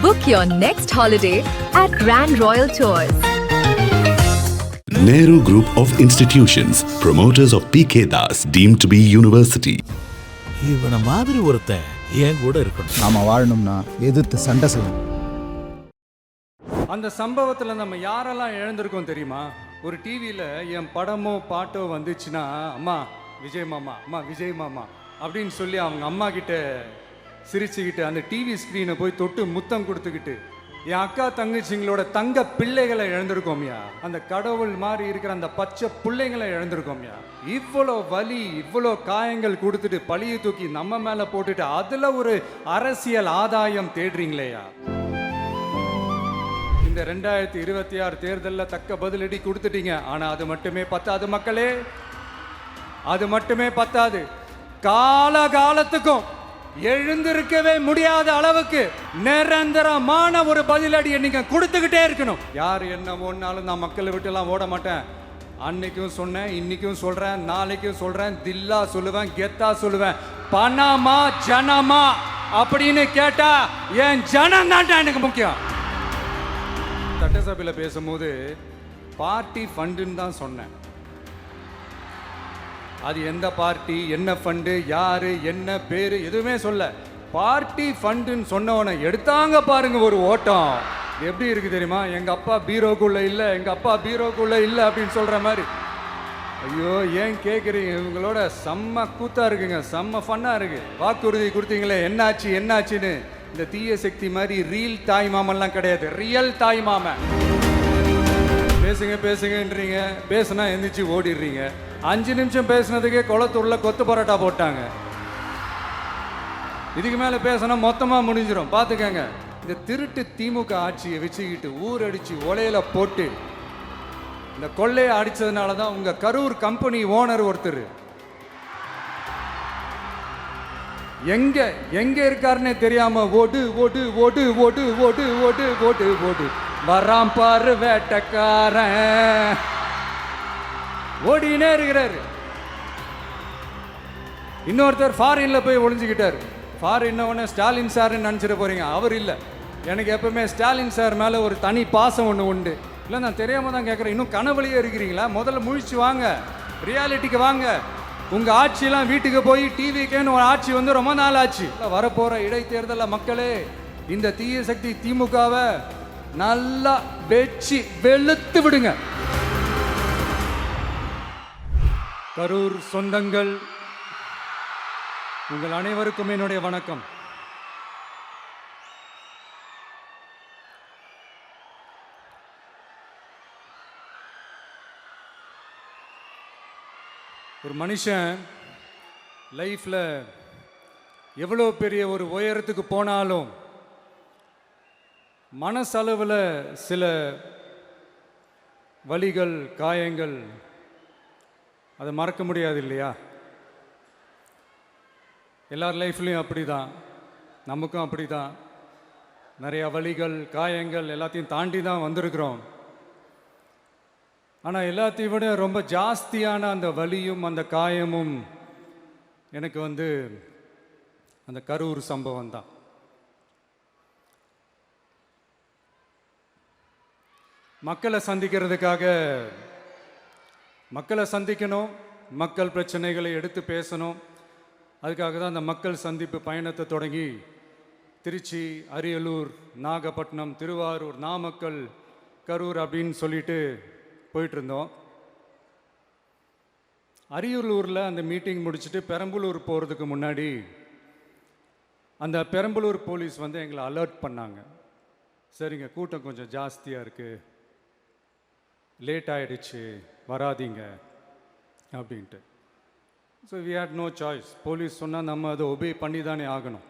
Book your next holiday at Grand Royal Tours. Nehru Group of Institutions, promoters of PK Das, deemed to be university. இவன மாதிரி ஒருத்தன் என் கூட இருக்கணும். நாம வாழணும்னா எதிர்த்து சண்டை செய்யணும். அந்த சம்பவத்தில் நம்ம யாரெல்லாம் இழந்திருக்கோம் தெரியுமா? ஒரு டிவியில் என் படமோ பாட்டோ வந்துச்சுன்னா, அம்மா விஜய் மாமா, அம்மா விஜய் மாமா அப்படின்னு சொல்லி அவங்க அம்மா கிட்ட சிரிச்சுக்கிட்டு அந்த டிவி ஸ்க்ரீனை போய் தொட்டு முத்தம் கொடுத்துக்கிட்டு என் அக்கா தங்கச்சிங்களோட தங்க பிள்ளைகளை இழந்திருக்கோம்யா. அந்த கடவுள் மாதிரி இருக்கிற அந்த பச்சை பிள்ளைங்களை இழந்திருக்கோம்யா. இவ்வளோ வலி, இவ்வளோ காயங்கள் கொடுத்துட்டு பழியை தூக்கி நம்ம மேலே போட்டுட்டு அதில் ஒரு அரசியல் ஆதாயம் தேடுறீங்களேயா. இந்த 2026 தேர்தலில் தக்க பதிலடி கொடுத்துட்டீங்க. ஆனால் அது மட்டுமே பத்தாது மக்களே, அது மட்டுமே பத்தாது. காலகாலத்துக்கும் எழுந்திருக்கவே முடியாத அளவுக்கு நிரந்தரமான ஒரு பதிலடியை நீங்க கொடுத்துக்கிட்டே இருக்கணும். யார் என்ன ஓடினாலும் நான் மக்களை விட்டு எல்லாம் ஓட மாட்டேன். அன்னைக்கும் சொன்னேன், இன்னைக்கும் சொல்றேன், நாளைக்கும் சொல்றேன், தில்லா சொல்லுவேன், கெத்தா சொல்லுவேன். பணமா ஜனமா அப்படின்னு கேட்டா என் ஜனம் தான் எனக்கு முக்கியம். சட்டசபையில் பேசும்போது பார்ட்டி ஃபண்டுன்னு தான் சொன்னேன். அது எந்த பார்ட்டி, என்ன ஃபண்டு, யாரு, என்ன பேரு எதுவுமே சொல்ல. பார்ட்டி ஃபண்டுன்னு சொன்னவனை எடுத்தாங்க பாருங்க ஒரு ஓட்டம். எப்படி இருக்கு தெரியுமா? எங்க அப்பா பீரோக்குள்ள இல்லை, எங்க அப்பா பீரோக்குள்ள இல்லை அப்படின்னு சொல்ற மாதிரி. ஐயோ ஏன் கேட்குறீங்க? இவங்களோட செம்ம கூத்தா இருக்குங்க, செம்ம ஃபன்னா இருக்கு. வாக்குறுதி கொடுத்தீங்களே என்னாச்சு என்னாச்சுன்னு. இந்த தீய சக்தி மாதிரி ரீல் தாய் மாமெல்லாம் கிடையாது, ரியல் தாய் மாமன். பேசுங்க பேசுங்கன்றீங்க, பேசுனா எந்திரிச்சு ஓடிடுறீங்க. 5 நிமிஷம் பேசுனதுக்கே குளத்தூர்ல கொத்து பரோட்டா போட்டாங்க. இதுக்கு மேல பேசினா மொத்தமா முடிஞ்சிடும், பாத்துக்கங்க. இந்த திருட்டு திமுக ஆட்சியை வச்சுக்கிட்டு ஊரடிச்சு ஒலையில போட்டு இந்த கொள்ளையை அடிச்சதுனால தான் உங்க கரூர் கம்பெனி ஓனர் ஒருத்தர் எங்க எங்க இருக்காருன்னே தெரியாம ஓடு ஓடு ஓடு ஓடு ஓடு ஓடு ஓடு ஓடு வராம் பாரு வேட்டக்காரன் ஓடினே இருக்கிறாரு. இன்னொருத்தர் ஃபாரின்ல போய் ஒளிஞ்சுக்கிட்டாரு. ஃபாரின் உடனே ஸ்டாலின் சார்ன்னு நினச்சிட போறீங்க. அவர் இல்லை. எனக்கு எப்பவுமே ஸ்டாலின் சார் மேலே ஒரு தனி பாசம் ஒன்று உண்டு. இல்லை நான் தெரியாமல் தான் கேட்குறேன். இன்னும் கனவுலையே இருக்கிறீங்களா? முதல்ல முழிச்சு வாங்க, ரியாலிட்டிக்கு வாங்க. உங்கள் ஆட்சியெல்லாம் வீட்டுக்கு போய் டிவிக்கேன்னு ஒரு ஆட்சி வந்து ரொம்ப நாள் ஆச்சு. வரப்போகிற இடைத்தேர்தலில் மக்களே இந்த தீய சக்தி திமுகவை நல்லா வெச்சு வெளுத்து விடுங்க. கரூர் சொந்தங்கள் உங்கள் அனைவருக்கும் என்னுடைய வணக்கம். ஒரு மனுஷன் லைஃப்ல எவ்வளோ பெரிய ஒரு உயரத்துக்கு போனாலும் மனசளவில் சில வலிகள், காயங்கள் அதை மறக்க முடியாது இல்லையா? எல்லார் லைஃப்லையும் அப்படி தான், நமக்கும் அப்படி தான். நிறையா வலிகள், காயங்கள் எல்லாத்தையும் தாண்டி தான் வந்திருக்கிறோம். ஆனால் எல்லாத்தையும் விட ரொம்ப ஜாஸ்தியான அந்த வலியும் அந்த காயமும் எனக்கு வந்து அந்த கரூர் சம்பவம் தான். மக்களை சந்திக்கிறதுக்காக மக்களை சந்திக்கணும், மக்கள் பிரச்சனைகளை எடுத்து பேசணும். அதுக்காக தான் அந்த மக்கள் சந்திப்பு பயணத்தை தொடங்கி திருச்சி, அரியலூர், நாகப்பட்டினம், திருவாரூர், நாமக்கல், கரூர் அப்படின்னு சொல்லிட்டு போயிட்டுருந்தோம். அரியலூரில் அந்த மீட்டிங் முடிச்சுட்டு பெரம்பலூர் போகிறதுக்கு முன்னாடி அந்த பெரம்பலூர் போலீஸ் வந்து எங்களை அலர்ட் பண்ணாங்க. சரிங்க, கூட்டம் கொஞ்சம் ஜாஸ்தியாக இருக்குது, லேட் ஆகிடுச்சு, வராதிங்க அப்படின்ட்டு. So we had no choice. Police சொன்னால் நம்ம அதை ஒபே பண்ணி தானே ஆகணும்.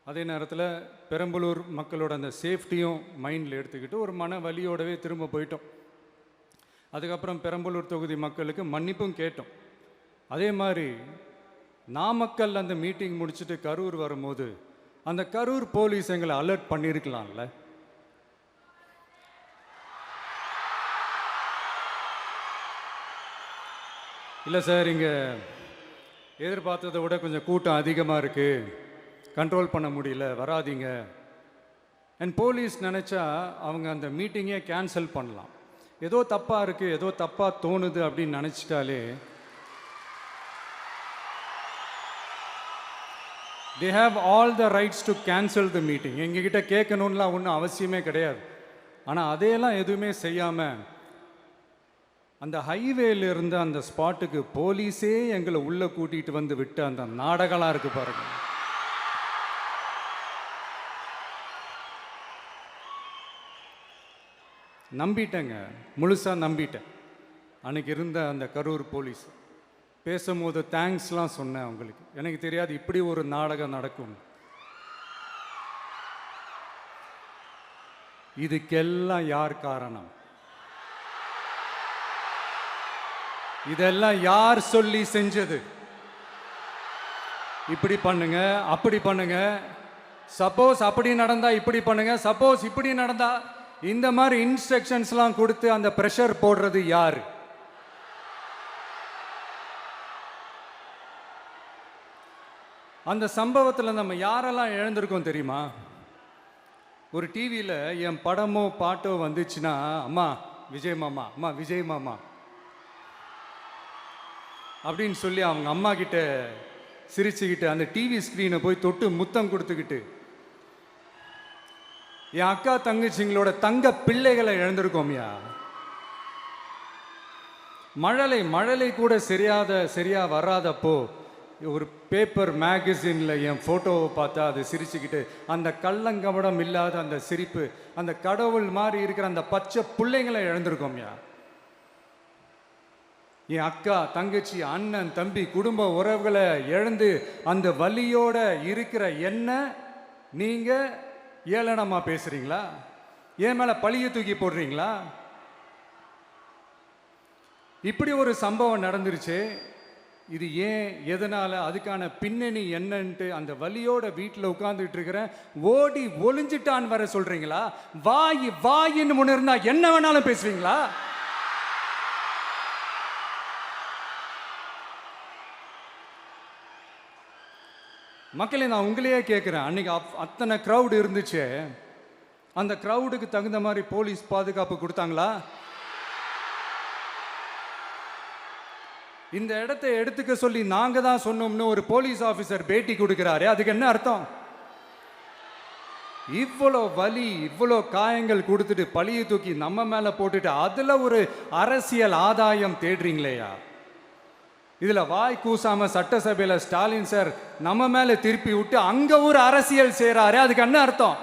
அதே நேரத்தில் பெரம்பலூர் மக்களோட அந்த சேஃப்டியும் மைண்டில் எடுத்துக்கிட்டு ஒரு மன வலியோடவே திரும்ப போயிட்டோம். அதுக்கப்புறம் பெரம்பலூர் தொகுதி மக்களுக்கு மன்னிப்பும் கேட்டோம். அதே மாதிரி நாமக்கல் அந்த மீட்டிங் முடிச்சுட்டு கரூர் வரும்போது அந்த கரூர் போலீஸ் எங்களை அலர்ட் பண்ணியிருக்கலாம்ல. இல்லை சார், இங்கே எதிர்பார்த்ததை விட கொஞ்சம் கூட்டம் அதிகமாக இருக்குது, கண்ட்ரோல் பண்ண முடியல, வராதிங்க அண்ட் போலீஸ் நினச்சா அவங்க அந்த மீட்டிங்கே கேன்சல் பண்ணலாம். ஏதோ தப்பாக இருக்குது, ஏதோ தப்பாக தோணுது அப்படின்னு நினச்சிட்டாலே they have all the rights to cancel the meeting. எங்ககிட்ட கேட்கணும்லாம் ஒன்றும் அவசியமே கிடையாது. ஆனால் அதையெல்லாம் எதுவுமே செய்யாமல் அந்த ஹைவேல இருந்த அந்த ஸ்பாட்டுக்கு போலீஸே எங்களை உள்ளே கூட்டிகிட்டு வந்து விட்டு அந்த நாடகம்லாம் இருக்குது பாருங்க. நம்பிட்டேங்க, முழுசாக நம்பிட்டேன். அன்னைக்கு இருந்த அந்த கரூர் போலீஸ் பேசும்போது தேங்க்ஸ்லாம் சொன்னேன் அவங்களுக்கு. எனக்கு தெரியாது இப்படி ஒரு நாடகம் நடக்கும். இதுக்கெல்லாம் யார் காரணம்? இதெல்லாம் யார் சொல்லி செஞ்சது? இப்படி பண்ணுங்க, அப்படி பண்ணுங்க, சப்போஸ் அப்படி நடந்தா இப்படி பண்ணுங்க, சப்போஸ் இப்படி நடந்தா இந்த மாதிரி இன்ஸ்ட்ரக்ஷன்ஸ்லாம் கொடுத்து அந்த பிரஷர் போடுறது யார்? அந்த சம்பவத்தில் நம்ம யாரெல்லாம் இழந்திருக்கோம் தெரியுமா? ஒரு டிவியில் என் படமோ பாட்டோ வந்துச்சுன்னா, அம்மா விஜய் மாமா, அம்மா விஜய் மாமா அப்படின்னு சொல்லி அவங்க அம்மா கிட்ட சிரிச்சுக்கிட்டு அந்த டிவி ஸ்க்ரீனை போய் தொட்டு முத்தம் கொடுத்துக்கிட்டு என் அக்கா தங்கச்சிங்களோட தங்க பிள்ளைகளை இழந்திருக்கோம்யா. மழலை கூட சரியா வராதப்போ ஒரு பேப்பர் மேகசினில் என் ஃபோட்டோவை பார்த்தா அது சிரிச்சுக்கிட்டு அந்த கள்ளங்கபடம் இல்லாத அந்த சிரிப்பு, அந்த கடவுள் மாதிரி இருக்கிற அந்த பச்சை பிள்ளைங்களை இழந்திருக்கோம்யா. என் அக்கா தங்கச்சி அண்ணன் தம்பி குடும்ப உறவுகளை இழந்து அந்த வலியோட இருக்கிற என்ன நீங்க ஏளனமா பேசுறீங்களா? என் மேல பழிய தூக்கி போடுறீங்களா? இப்படி ஒரு சம்பவம் நடந்துருச்சு. இது ஏன், எதனால, அதுக்கான பின்னணி என்னன்ட்டு அந்த வலியோட வீட்டில் உட்கார்ந்துட்டு இருக்கிறேன். ஓடி ஒளிஞ்சிட்டான்னு வர சொல்றீங்களா? வாயின்னு முன்ன இருந்தா என்ன வேணாலும் பேசுவீங்களா? மக்களே, நான் உங்களையே கேட்குறேன், அன்னைக்கு அத்தனை க்ரௌடு இருந்துச்சு, அந்த க்ரௌடுக்கு தகுந்த மாதிரி போலீஸ் பாதுகாப்பு கொடுத்தாங்களா? இந்த இடத்தை எடுத்துக்க சொல்லி நாங்கள் தான் சொன்னோம்னு ஒரு போலீஸ் ஆஃபீஸர் பேட்டி கொடுக்குறாரு. அதுக்கு என்ன அர்த்தம்? இவ்வளோ வலி, இவ்வளோ காயங்கள் கொடுத்துட்டு பழியை தூக்கி நம்ம மேலே போட்டுட்டு அதில் ஒரு அரசியல் ஆதாயம் தேடுறீங்களேயா? இதில் வாய் கூசாம சட்டசபையில் ஸ்டாலின் சார் நம்ம மேலே திருப்பி விட்டு அங்கே ஒரு அரசியல் செய்கிறாரு. அதுக்கு என்ன அர்த்தம்?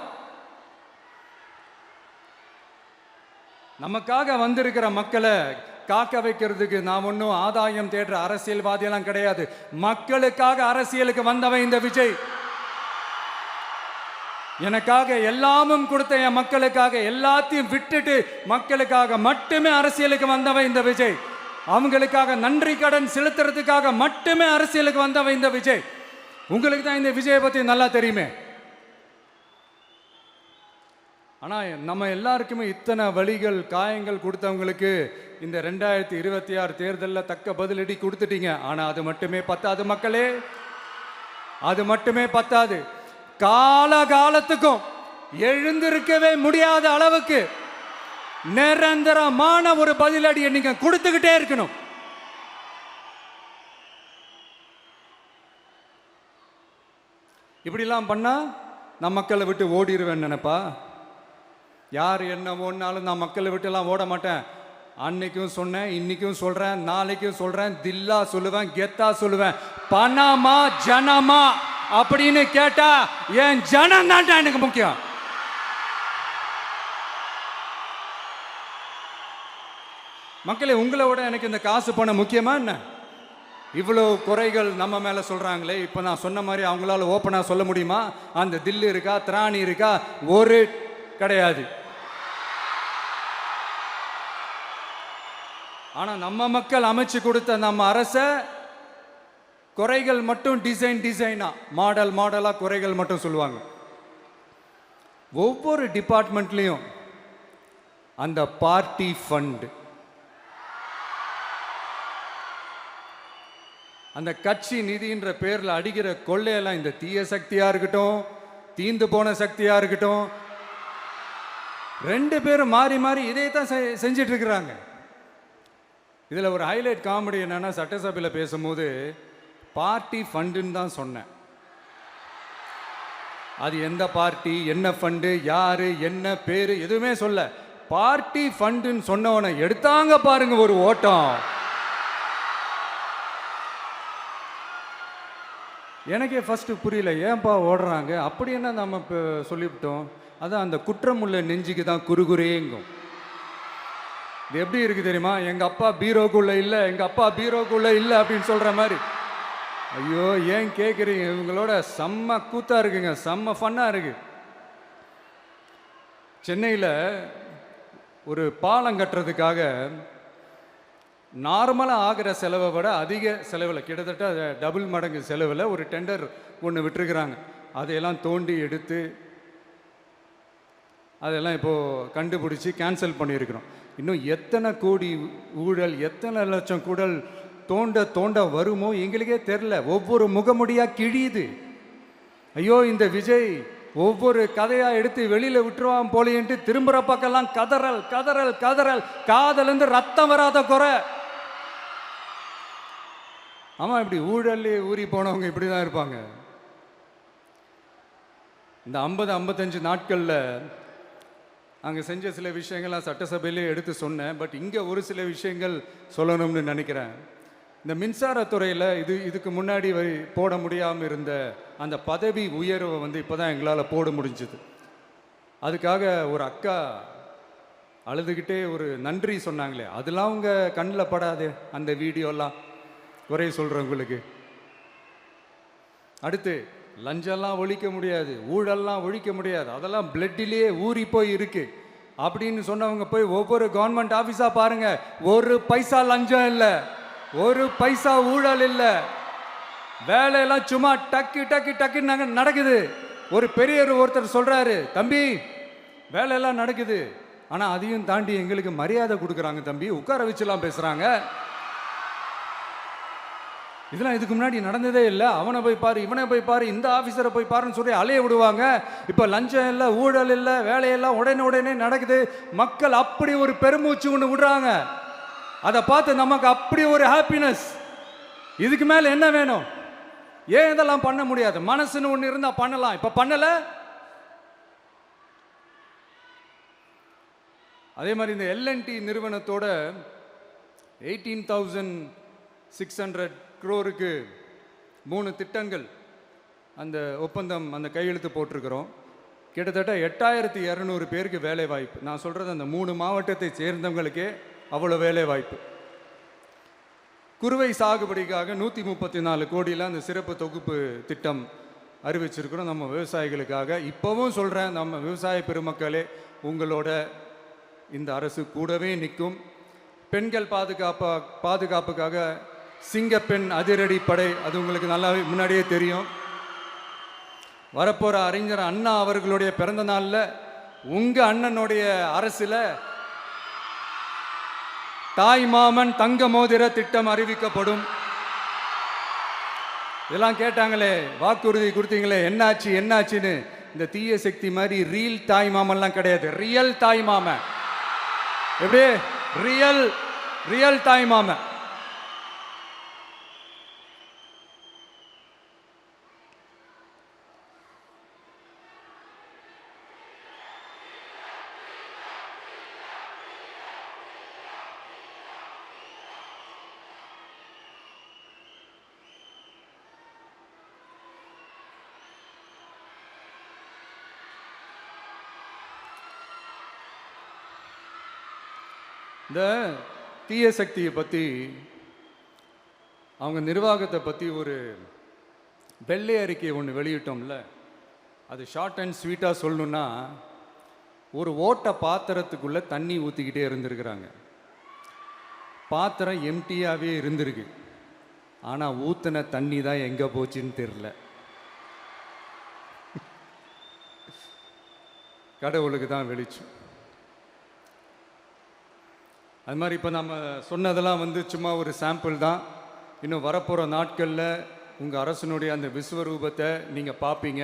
நமக்காக வந்திருக்கிற மக்களை காக்க வைக்கிறதுக்கு நான் ஒன்றும் ஆதாயம் தேடுற அரசியல்வாதியெல்லாம் கிடையாது. மக்களுக்காக அரசியலுக்கு வந்தவன் இந்த விஜய். எனக்காக எல்லாமும் கொடுத்த என் மக்களுக்காக எல்லாத்தையும் விட்டுட்டு மக்களுக்காக மட்டுமே அரசியலுக்கு வந்தவன் இந்த விஜய். அவங்களுக்காக நன்றி கடன் செலுத்துறதுக்காக மட்டுமே அரசியலுக்கு வந்தவன் இந்த விஜய். உங்களுக்கு தான் இந்த விஜயை பற்றி நல்லா தெரியுமே. ஆனால் நம்ம எல்லாருக்குமே இத்தனை வலிகள் காயங்கள் கொடுத்தவங்களுக்கு இந்த 2026 தேர்தலில் தக்க பதிலடி கொடுத்துட்டீங்க. ஆனால் அது மட்டுமே பத்தாது மக்களே, அது மட்டுமே பத்தாது. காலகாலத்துக்கும் எழுந்திருக்கவே முடியாத அளவுக்கு நிரந்தரமான ஒரு பதிலடியை நீங்க கொடுத்துக்கிட்டே இருக்கணும். இப்படிலாம் பண்ணா நான் மக்களை விட்டு ஓடிடுவேன் நினைப்பா? யார் என்ன ஓடினாலும் நான் மக்களை விட்டுலாம் ஓட மாட்டேன். அன்னைக்கும் சொன்னேன், இன்னைக்கும் சொல்றேன், நாளைக்கும் சொல்றேன், தில்லா சொல்லுவேன், கெத்தா சொல்லுவேன். பணமா ஜனமா அப்படின்னு கேட்டா என் ஜனம் தான் எனக்கு முக்கியம். மக்களே, உங்களை விட எனக்கு இந்த காசு பணம் முக்கியமா என்ன? இவ்வளோ குறைகள் நம்ம மேலே சொல்கிறாங்களே, இப்போ நான் சொன்ன மாதிரி அவங்களால ஓப்பனாக சொல்ல முடியுமா? அந்த தில்லு இருக்கா, திராணி இருக்கா? ஒரு கிடையாது. ஆனால் நம்ம மக்கள் அமைச்சு கொடுத்த நம்ம அரச குறைகள் மட்டும் டிசைனா மாடலாக குறைகள் மட்டும் சொல்லுவாங்க. ஒவ்வொரு டிபார்ட்மெண்ட்லேயும் அந்த பார்ட்டி ஃபண்டு, அந்த கட்சி நிதின்ற பேரில் அடிக்கிற கொள்ளையெல்லாம் இந்த தீய சக்தியாக இருக்கட்டும், தீந்து போன சக்தியாக இருக்கட்டும், 2 பேரும் மாறி மாறி இதே தான் செஞ்சிட்டு இருக்கிறாங்க. இதில் ஒரு ஹைலைட் காமெடி என்னன்னா, சட்டசபையில் பேசும்போது பார்ட்டி ஃபண்டுன்னு தான் சொன்னேன். அது எந்த பார்ட்டி, என்ன ஃபண்டு, யாரு, என்ன பேரு, எதுவுமே சொல்ல. பார்ட்டி ஃபண்டுன்னு சொன்னவனை எடுத்தாங்க பாருங்க ஒரு ஓட்டம். எனக்கே ஃபர்ஸ்ட் புரியல, ஏன்பா ஓடுறாங்க, அப்படி என்ன நம்ம இப்போ சொல்லிவிட்டோம். அதான் அந்த குற்றமுள்ள நெஞ்சுக்கு தான் குறுகுறேங்கும். இது எப்படி இருக்கு தெரியுமா, எங்க அப்பா பீரோக்குள்ள இல்லை, எங்க அப்பா பீரோக்குள்ள இல்லை அப்படின்னு சொல்ற மாதிரி. ஐயோ ஏன் கேட்குறீங்க, இவங்களோட செம்ம கூத்தா இருக்குங்க, செம்ம ஃபன்னா இருக்கு. சென்னையில் ஒரு பாலம் கட்டுறதுக்காக நார்மலாக ஆகிற செலவை விட அதிக செலவில், கிட்டத்தட்ட டபுள் மடங்கு செலவில் ஒரு டெண்டர் ஒன்று விட்டுருக்குறாங்க. அதையெல்லாம் தோண்டி எடுத்து அதெல்லாம் இப்போது கண்டுபிடிச்சி கேன்சல் பண்ணியிருக்கிறோம். இன்னும் எத்தனை கோடி ஊழல், எத்தனை லட்சம் கூடல் தோண்ட தோண்ட வருமோ எங்களுக்கே தெரில. ஒவ்வொரு முகமுடியாக கிழியுது. ஐயோ இந்த விஜய் ஒவ்வொரு கதையாக எடுத்து வெளியில் விட்டுருவான் போலேன்ட்டு திரும்புகிற பக்கம்லாம் கதறல் கதறல் கதறல், காதலேருந்து ரத்தம் வராத குறை. ஆமாம், இப்படி ஊழல் ஊறி போனவங்க இப்படி தான் இருப்பாங்க. இந்த 50-55 நாட்களில் அங்கே செஞ்ச சில விஷயங்கள்லாம் சட்டசபையிலே எடுத்து சொன்னேன். பட் இங்கே ஒரு சில விஷயங்கள் சொல்லணும்னு நினைக்கிறேன். இந்த மின்சாரத்துறையில் இதுக்கு முன்னாடி போட முடியாமல் இருந்த அந்த பதவி உயர்வை வந்து இப்போ தான் எங்களால் போட முடிஞ்சுது. அதுக்காக ஒரு அக்கா அழுதுகிட்டே ஒரு நன்றி சொன்னாங்களே, அதெல்லாம் அவங்க கண்ணில் படாது அந்த வீடியோலாம், குறை சொல்கிறவங்களுக்கு. அடுத்து லஞ்சம்லாம் ஒழிக்க முடியாது, ஊழல்லாம் ஒழிக்க முடியாது, அதெல்லாம் பிளட்டிலேயே ஊறி போய் இருக்கு அப்படின்னு சொன்னவங்க போய் ஒவ்வொரு கவர்மெண்ட் ஆஃபீஸாக பாருங்க, ஒரு பைசா லஞ்சம் இல்லை, ஒரு பைசா ஊழல் இல்லை, வேலையெல்லாம் சும்மா டக்கு டக்கு டக்குன்னு நடக்குது. ஒரு பெரியவர் ஒருத்தர் சொல்றாரு, தம்பி வேலையெல்லாம் நடக்குது, ஆனால் அதையும் தாண்டி எங்களுக்கு மரியாதை கொடுக்குறாங்க தம்பி, உட்கார வச்சுலாம் பேசுறாங்க. இதெல்லாம் இதுக்கு முன்னாடி நடந்ததே இல்லை. அவனை போய் பாரு, இவனை போய் பாரு, இந்த ஆஃபீஸரை போய் பாருன்னு சொல்லி அலைய விடுவாங்க. இப்போ லஞ்சம் இல்லை, ஊழல் இல்லை, வேலையெல்லாம் உடனே நடக்குது. மக்கள் அப்படி ஒரு பெருமூச்சு ஒன்று விடுறாங்க. அதை பார்த்து நமக்கு அப்படி ஒரு ஹாப்பினஸ். இதுக்கு மேலே என்ன வேணும்? ஏன் இதெல்லாம் பண்ண முடியாது? மனசுன்னு ஒன்று இருந்தால் பண்ணலாம். இப்போ பண்ணலை. அதே மாதிரி இந்த L&T நிறுவனத்தோட 18,600 crore 3 திட்டங்கள் அந்த ஒப்பந்தம், அந்த கையெழுத்து போட்டிருக்கிறோம். கிட்டத்தட்ட 8,200 பேருக்கு வேலை வாய்ப்பு. நான் சொல்கிறது அந்த 3 மாவட்டத்தை சேர்ந்தவங்களுக்கே அவ்வளோ வேலை வாய்ப்பு. குறுவை சாகுபடிக்காக 134 கோடியில் அந்த சிறப்பு தொகுப்பு திட்டம் அறிவிச்சிருக்கிறோம் நம்ம விவசாயிகளுக்காக. இப்போவும் சொல்கிறேன், நம்ம விவசாய பெருமக்களே, உங்களோட இந்த அரசு கூடவே நிற்கும். பெண்கள் பாதுகாப்புக்காக சிங்கப்பெண் அதிரடி படை, அது உங்களுக்கு நல்லா முன்னாடியே தெரியும். வரப்போகிற அறிஞர் அண்ணா அவர்களுடைய பிறந்த நாளில் உங்கள் அண்ணனுடைய அரசில் தாய் மாமன் தங்க மோதிர திட்டம் அறிவிக்கப்படும். இதெல்லாம் கேட்டாங்களே, வாக்குறுதி கொடுத்தீங்களே, என்னாச்சு என்னாச்சுன்னு. இந்த தீய சக்தி மாதிரி ரீல் தாய் மாமன்லாம் கிடையாது, ரியல் தாய் மாமன். எப்படி ரியல் தாய் மாமன். இந்த தீய சக்தியை பற்றி, அவங்க நிர்வாகத்தை பற்றி ஒரு வெள்ளை அறிக்கை ஒன்று வெளியிட்டோம்ல, அது ஷார்ட் அண்ட் ஸ்வீட்டாக சொல்லணுன்னா, ஒரு ஓட்ட பாத்திரத்துக்குள்ளே தண்ணி ஊற்றிக்கிட்டே இருந்திருக்கிறாங்க. பாத்திரம் எம்டியாகவே இருந்திருக்கு, ஆனால் ஊற்றின தண்ணி தான் எங்கே போச்சுன்னு தெரில. கடவுளுக்கு தான் வெளிச்சம். அது மாதிரி இப்போ நம்ம சொன்னதெல்லாம் வந்து சும்மா ஒரு சாம்பிள் தான். இன்னும் வரப்போகிற நாட்களில் உங்கள் அரசனுடைய அந்த விஸ்வரூபத்தை நீங்கள் பார்ப்பீங்க.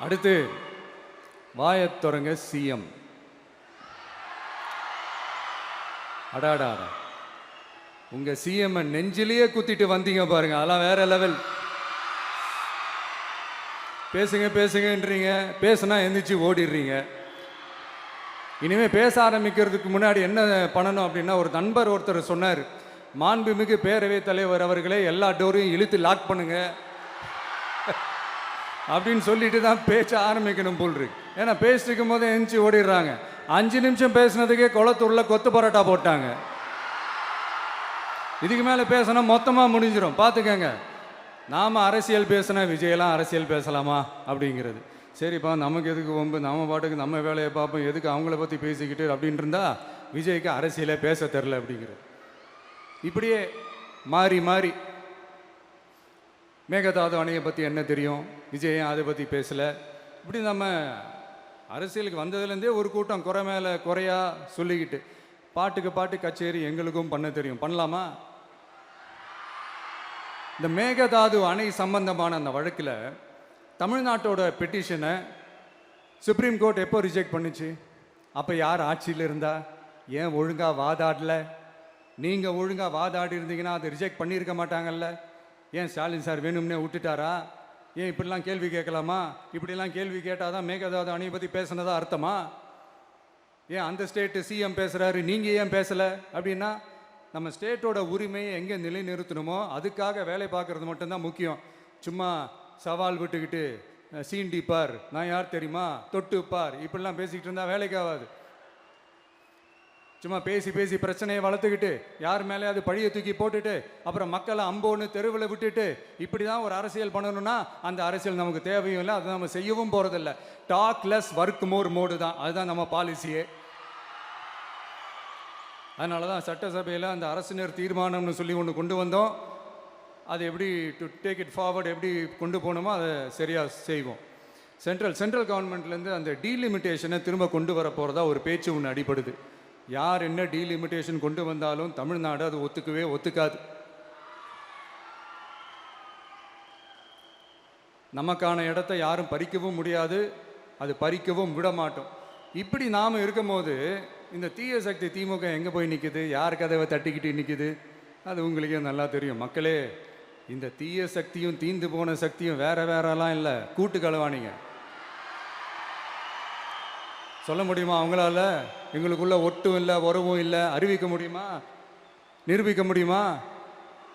அடுத்து வாயத் தொடங்க சிஎம். அடாடா, உங்க சிஎம் நெஞ்சிலேயே குத்திட்டு வந்தீங்க பாருங்க, அதெல்லாம் வேற லெவல். பேசுங்க பேசுங்கன்றீங்க, பேசுனா எந்திரிச்சு ஓடிடுறீங்க. இனிமே பேச ஆரம்பிக்கிறதுக்கு முன்னாடி என்ன பண்ணணும் அப்படின்னா, ஒரு நண்பர் ஒருத்தர் சொன்னார், மாண்புமிகு பேரவைத் தலைவர் அவர்களே எல்லா டோரையும் இழுத்து லாக் பண்ணுங்க அப்படின்னு சொல்லிட்டு தான் பேச்ச ஆரம்பிக்கணும் போல் இருக்கு. ஏன்னா பேசிட்டு இருக்கும் போது எந்திரிச்சு ஓடிடுறாங்க. 5 நிமிஷம் பேசுனதுக்கே குளத்தூர்ல கொத்து பரோட்டா போட்டாங்க. இதுக்கு மேலே பேசினா மொத்தமாக முடிஞ்சிடும், பார்த்துக்கங்க. நாம் அரசியல் பேசினா விஜயெல்லாம் அரசியல் பேசலாமா அப்படிங்கிறது. சரிப்பா, நமக்கு எதுக்கு வம்பு, நம்ம பாட்டுக்கு நம்ம வேலையை பார்ப்போம், எதுக்கு அவங்கள பற்றி பேசிக்கிட்டு அப்படின்னு இருந்தா விஜய்க்கு அரசியலே பேச தெரில அப்படிங்கிறது. இப்படியே மாறி மாறி மேகதாது அணையை பற்றி என்ன தெரியும், விஜய் அதை பற்றி பேசலை. இப்படி நம்ம அரசியலுக்கு வந்ததுலேருந்தே ஒரு கூட்டம் குறை மேலே குறையா சொல்லிக்கிட்டு பாட்டுக்கு பாட்டு கச்சேரி எங்களுக்கும் பண்ண தெரியும், பண்ணலாமா? இந்த மேகதாது அணை சம்பந்தமான அந்த வழக்கில் தமிழ்நாட்டோட பெட்டிஷனை சுப்ரீம் கோர்ட் எப்போ ரிஜெக்ட் பண்ணுச்சு? அப்போ யார் ஆட்சியில் இருந்தா? ஏன் ஒழுங்காக வாதாடல? நீங்கள் ஒழுங்காக வாதாடி இருந்தீங்கன்னா அதை ரிஜெக்ட் பண்ணியிருக்க மாட்டாங்கல்ல. ஏன் ஸ்டாலின் சார் வேணும்னே விட்டுட்டாரா? ஏன் இப்படிலாம் கேள்வி கேட்கலாமா? இப்படிலாம் கேள்வி கேட்டால் தான் மேகதாது அணையை பற்றி பேசுனதா அர்த்தமா? ஏன் அந்த ஸ்டேட்டு சிஎம் பேசுகிறாரு, நீங்கள் ஏன் பேசலை அப்படின்னா, நம்ம ஸ்டேட்டோட உரிமையை எங்கே நிலைநிறுத்தணுமோ அதுக்காக வேலை பார்க்குறது மட்டும்தான் முக்கியம். சும்மா சவால் விட்டுக்கிட்டு சீண்டிப்பார், நான் யார் தெரியுமா, தொட்டுப்பார், இப்படிலாம் பேசிக்கிட்டு இருந்தால் வேலைக்கு ஆகாது. சும்மா பேசி பேசி பிரச்சனையை வளர்த்துக்கிட்டு யார் மேலே அது பழியை தூக்கி போட்டுட்டு அப்புறம் மக்களை அம்போன்னு தெருவில் விட்டுட்டு இப்படி தான் ஒரு அரசியல் பண்ணணும்னா அந்த அரசியல் நமக்கு தேவையும் இல்லை, அதை நம்ம செய்யவும் போகிறதில்ல. Talk less work more mode தான், அதுதான் நம்ம பாலிசியே. அதனால தான் சட்டசபையில் அந்த அரசினர் தீர்மானம்னு சொல்லி ஒன்று கொண்டு வந்தோம். அது எப்படி டு டேக் இட் ஃபார்வர்ட் எப்படி கொண்டு போகணுமோ அதை சரியாக செய்வோம். சென்ட்ரல் கவர்மெண்ட்லேருந்து அந்த டீலிமிட்டேஷனை திரும்ப கொண்டு வர போகிறதா ஒரு பேச்சு ஒன்று அடிபடுது. யார் என்ன டீலிமிட்டேஷன் கொண்டு வந்தாலும் தமிழ்நாடு அது ஒத்துக்காது. நமக்கான இடத்தை யாரும் பறிக்கவும் முடியாது, அது பறிக்கவும் விட மாட்டோம். இப்படி நாம் இருக்கும்போது இந்த தீய சக்தி திமுக எங்கே போய் நிற்குது, யார் கதவை தட்டிக்கிட்டு நிற்குது, அது உங்களுக்கே நல்லா தெரியும். மக்களே, இந்த தீய சக்தியும் தீந்து போன சக்தியும் வேறலாம் இல்லை, கூட்டு களவாணிங்க. சொல்ல முடியுமா அவங்களால? எங்களுக்குள்ள ஒட்டும் இல்லை, உறவும் இல்லை, அறிவிக்க முடியுமா, நிரூபிக்க முடியுமா?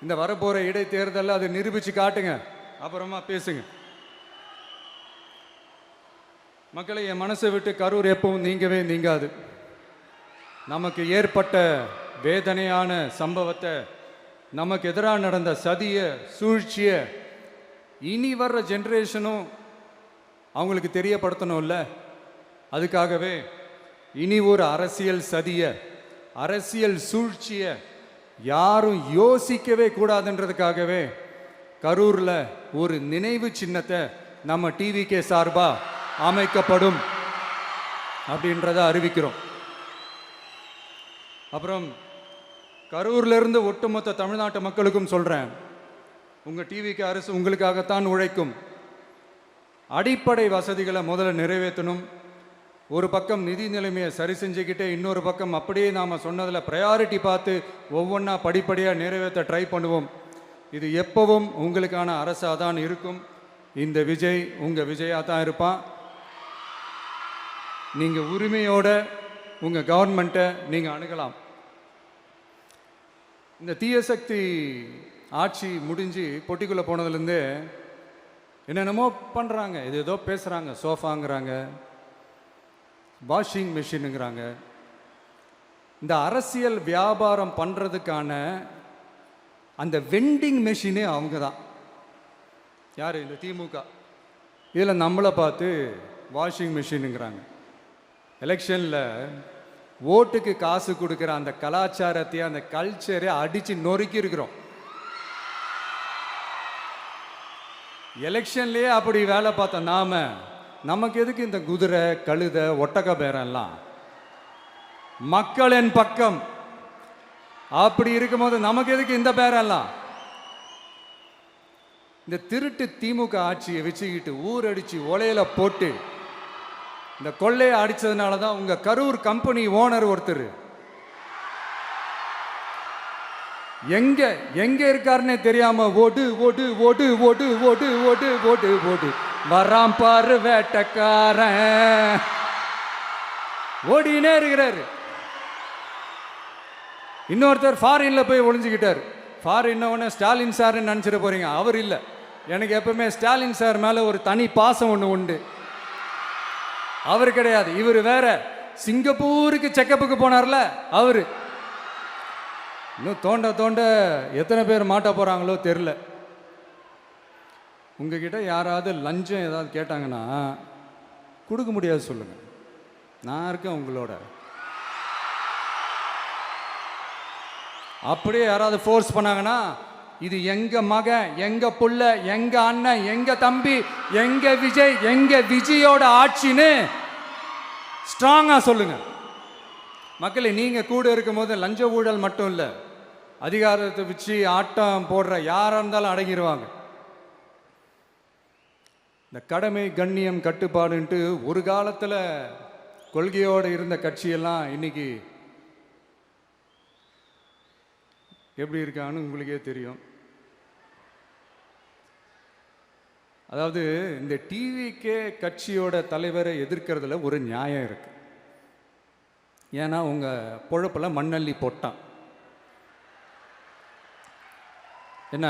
இந்த வரப்போகிற இடைத்தேர்தலில் அதை நிரூபித்து காட்டுங்க, அப்புறமா பேசுங்க. மக்களை, என் மனசை விட்டு கரூர் எப்பவும் நீங்கவே நீங்காது. நமக்கு ஏற்பட்ட வேதனையான சம்பவத்தை, நமக்கு எதிராக நடந்த சதிய சூழ்ச்சிய இனி வர்ற ஜென்ரேஷனும் அவங்களுக்கு தெரியப்படுத்தணும்ல. அதுக்காகவே இனி ஒரு அரசியல் சதிய, அரசியல் சூழ்ச்சிய யாரும் யோசிக்கவே கூடாதுன்றதுக்காகவே கரூர்ல ஒரு நினைவு சின்னத்தை நம்ம டிவிகே சார்பா அமைக்கப்படும் அப்படின்றத அறிவிக்கிறோம். அப்புறம் கரூர்ல இருந்து ஒட்டுமொத்த தமிழ்நாட்டு மக்களுக்கும் சொல்றேன், உங்க டிவிகே அரசு உங்களுக்காகத்தான் உழைக்கும். அடிப்படை வசதிகளை முதல்ல நிறைவேற்றணும். ஒரு பக்கம் நிதி நிலைமையை சரி செஞ்சுக்கிட்டே, இன்னொரு பக்கம் அப்படியே நாம் சொன்னதில் ப்ரையாரிட்டி பார்த்து ஒவ்வொன்றா படிப்படியாக நிறைவேற்ற ட்ரை பண்ணுவோம். இது எப்பவும் உங்களுக்கான அரசாக தான் இருக்கும். இந்த விஜய் உங்கள் விஜயாக தான் இருப்பான். நீங்கள் உரிமையோட உங்கள் கவர்மெண்ட்டை நீங்கள் அணுகலாம். இந்த தீயசக்தி ஆட்சி முடிஞ்சு பொட்டிக்குள்ளே போனதுலேருந்து என்னென்னமோ பண்ணுறாங்க, இது ஏதோ பேசுகிறாங்க, சோஃபாங்கிறாங்க, வாஷிங் மிஷினுங்கிறாங்க. இந்த அரசியல் வியாபாரம் பண்ணுறதுக்கான அந்த வெண்டிங் மெஷினே அவங்க தான். யார்? இந்த திமுக. இதில் நம்மளை பார்த்து வாஷிங் மிஷினுங்கிறாங்க. எலெக்ஷனில் ஓட்டுக்கு காசு கொடுக்குற அந்த கலாச்சாரத்தை, அந்த கல்ச்சரை அடித்து நொறுக்கி இருக்கிறோம். எலெக்ஷன்லேயே அப்படி வேலை பார்த்த நமக்கு எதுக்கு இந்த குதிரை, கழுதை, ஒட்டக பேரெல்லாம்? மக்களின் பக்கம் அப்படி இருக்கும்போது நமக்கு எதுக்கு இந்த பேரெல்லாம்? இந்த திருட்டு திமுக ஆட்சியை வச்சுக்கிட்டு ஊரடிச்சு ஒலையில போட்டு இந்த கொள்ளையை அடிச்சதுனால தான் உங்க கரூர் கம்பெனி ஓனர் ஒருத்தர் எங்க எங்க இருக்காருன்னே தெரியாம ஓடு ஓடு ஓடு ஓடு ஓடு ஓடு ஓடு ஓடு வராம் பாரு வேட்டக்காரன் ஓடினே இருக்கிறாரு. இன்னொருத்தர் ஃபாரின்ல போய் ஒளிஞ்சுக்கிட்டார். ஃபாரின் ஸ்டாலின் சார்ன்னு நினச்சிட போறீங்க, அவர் இல்லை. எனக்கு எப்பவுமே ஸ்டாலின் சார் மேல ஒரு தனி பாசம் ஒன்று உண்டு. அவர் கிடையாது, இவர் வேற. சிங்கப்பூருக்கு செக்கப்புக்கு போனார்ல அவரு. இன்னும் தோண்ட தோண்ட எத்தனை பேர் மாட்ட போறாங்களோ தெரில. உங்ககிட்ட யாராவது லஞ்சம் ஏதாவது கேட்டாங்கன்னா கொடுக்க முடியாது சொல்லுங்க, நான் இருக்கேன் உங்களோட. அப்படியே யாராவது ஃபோர்ஸ் பண்ணாங்கன்னா இது எங்க மகன், எங்க புள்ள, எங்க அண்ணன், எங்க தம்பி, எங்க விஜய், எங்க விஜயோட ஆட்சின்னு ஸ்ட்ராங்கா சொல்லுங்க. மக்களே, நீங்க கூட இருக்கும் போது லஞ்ச ஊழல் மட்டும் இல்லை, அதிகாரத்தை வச்சு ஆட்டம் போடுற யாராக இருந்தாலும் அடங்கிடுவாங்க. இந்த கடமை கண்ணியம் கட்டுப்பாடுன்ட்டு ஒரு காலத்தில் கொள்கையோடு இருந்த கட்சியெல்லாம் இன்னைக்கு எப்படி இருக்கான்னு உங்களுக்கே தெரியும். அதாவது இந்த டிவிக்கே கட்சியோட தலைவரை எதிர்க்கிறதுல ஒரு நியாயம் இருக்கு. ஏன்னா உங்க பொழப்பில் மண்ணள்ளி போட்டான். என்ன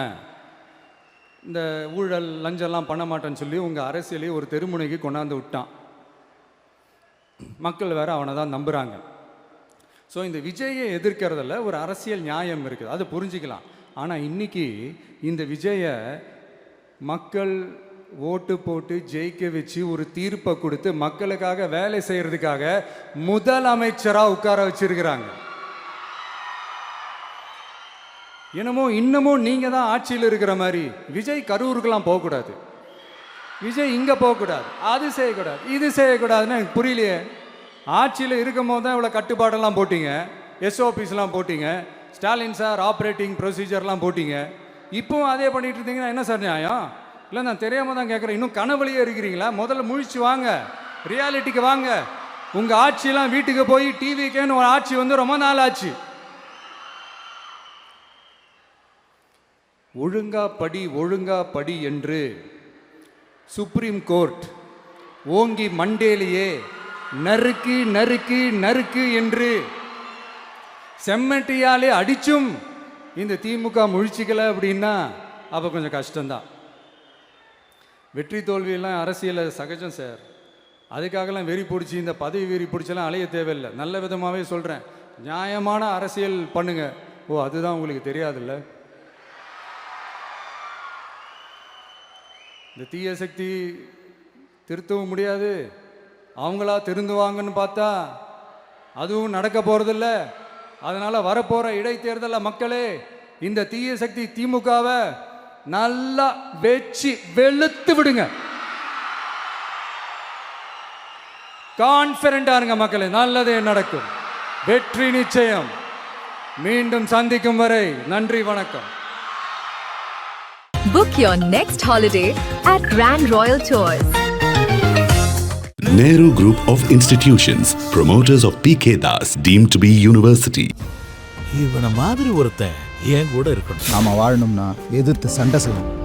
இந்த ஊழல் லஞ்சம்லாம் பண்ண மாட்டேன்னு சொல்லி உங்கள் அரசியலையே ஒரு தெருமுனைக்கு கொண்டாந்து விட்டான். மக்கள் வேற அவனை தான் நம்புகிறாங்க. ஸோ இந்த விஜயை எதிர்க்கிறதுல ஒரு அரசியல் நியாயம் இருக்குது, அது புரிஞ்சிக்கலாம். ஆனால் இன்னைக்கு இந்த விஜயை மக்கள் ஓட்டு போட்டு ஜெயிக்க வச்சு ஒரு தீர்ப்பை கொடுத்து மக்களுக்காக வேலை செய்கிறதுக்காக முதலமைச்சராக உட்கார வச்சிருக்கிறாங்க. என்னமோ இன்னமும் நீங்கள் தான் ஆட்சியில் இருக்கிற மாதிரி. விஜய் கரூருக்கெல்லாம் போகக்கூடாது, விஜய் இங்கே போகக்கூடாது, அது செய்யக்கூடாது, இது செய்யக்கூடாதுன்னு எனக்கு புரியலையே. ஆட்சியில் இருக்கும் போது தான் இவ்வளோ கட்டுப்பாடெல்லாம் போட்டிங்க, எஸ்ஓபிஸ்லாம் போட்டிங்க, ஸ்டாலின் சார் ஆப்ரேட்டிங் ப்ரொசீஜர்லாம் போட்டிங்க. இப்போவும் அதே பண்ணிட்டு இருந்தீங்கன்னா என்ன சார் நியாயம்? இல்லை, நான் தெரியாமல் தான் கேட்குறேன். இன்னும் கனவுலையே இருக்கிறீங்களா? முதல்ல முழிச்சு வாங்க, ரியாலிட்டிக்கு வாங்க. உங்கள் ஆட்சியெல்லாம் வீட்டுக்கு போய் டிவிக்கேன்னு ஒரு ஆட்சி வந்து ரொம்ப நாள் ஆச்சு. ஒழுங்கா படி என்று சுப்ரீம் கோர்ட் ஓங்கி மண்டேலியே நறுக்கு நறுக்கு நறுக்கு என்று செம்மட்டியாலே அடிச்சும் இந்த திமுக முழிச்சிக்கல அப்படின்னா அப்போ கொஞ்சம் கஷ்டம்தான். வெற்றி தோல்வியெல்லாம் அரசியல் சகஜம் சார். அதுக்காகலாம் வெறி பிடிச்சி இந்த பதவி வெறி பிடிச்செல்லாம் அலைய தேவையில்லை. நல்ல விதமாகவே சொல்கிறேன், நியாயமான அரசியல் பண்ணுங்க. ஓ, அதுதான் உங்களுக்கு தெரியாதுல்ல. இந்த தீய சக்தி திருத்தவும் முடியாது, அவங்களா திருந்துவாங்கன்னு பார்த்தா அதுவும் நடக்க போகிறதில்ல. அதனால் வரப்போகிற இடைத்தேர்தலில் மக்களே இந்த தீய சக்தி திமுகவை நல்லா வெச்சு வெளுத்து விடுங்க. கான்ஃபிடென்ட்டாக இருங்க மக்களே, நல்லதே நடக்கும், வெற்றி நிச்சயம். மீண்டும் சந்திக்கும் வரை நன்றி, வணக்கம். Book your next holiday at Grand Royal Tours. Nehru Group of Institutions, promoters of PK Das, deemed to be university. இவன மாதிரி ஒருத்தன் என் கூட இருக்கணும். நாம வாழணும்னா எதிர்த்து சண்டை செய்யணும்.